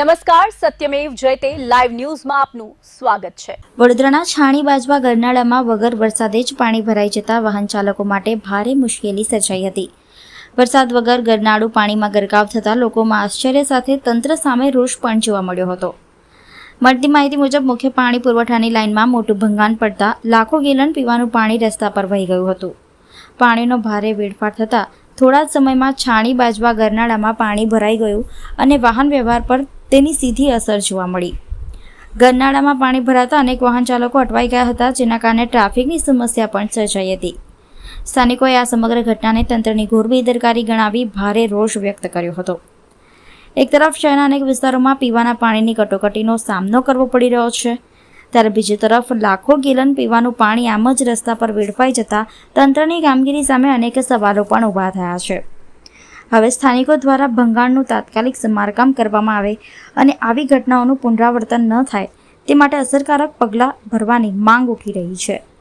નમસ્કાર, સત્યમેવ જયતે લાઈવ ન્યૂઝમાં આપનું સ્વાગત છે। વડોદરાના છાણી બાજવા ગરનાળામાં વગર વરસાદે જ પાણી ભરાઈ જતા વાહન ચાલકો માટે ભારે મુશ્કેલી સર્જાઈ હતી। વરસાદ વગર ગરનાળું પાણીમાં ગરકાવ થતા લોકોમાં આશ્ચર્ય સાથે તંત્ર સામે રોષ પણ જોવા મળ્યો હતો। મળતી માહિતી મુજબ મુખ્ય પાણી પુરવઠાની લાઇનમાં મોટું ભંગાણ પડતા લાખો ગેલન પીવાનું પાણી રસ્તા પર વહી ગયું હતું। પાણીનો ભારે વેડફાટ થતાં થોડા જ સમયમાં છાણી બાજવા ગરનાળામાં પાણી ભરાઈ ગયું અને વાહન વ્યવહાર પર તેની સીધી અસર જોવા મળી। ગરનાળામાં પાણી ભરાતા અનેક વાહન ચાલકો અટવાઈ ગયા હતા, જેના કારણે ટ્રાફિકની સમસ્યા પણ સર્જાઈ હતી। સ્થાનિકોએ આ સમગ્ર ઘટનાને તંત્રની ઘોર બેદરકારી ગણાવી ભારે રોષ વ્યક્ત કર્યો હતો। એક તરફ શહેરના અનેક વિસ્તારોમાં પીવાના પાણીની કટોકટીનો સામનો કરવો પડી રહ્યો છે, ત્યારે બીજી તરફ લાખો ગેલન પીવાનું પાણી આમ જ રસ્તા પર વેડફાઈ જતા તંત્રની કામગીરી સામે અનેક સવાલો પણ ઊભા થયા છે। હવે સ્થાનિકો દ્વારા ભંગાણનું તાત્કાલિક સમારકામ કરવામાં આવે અને આવી ઘટનાઓનું પુનરાવર્તન ન થાય તે માટે અસરકારક પગલાં ભરવાની માંગ ઉઠી રહી છે।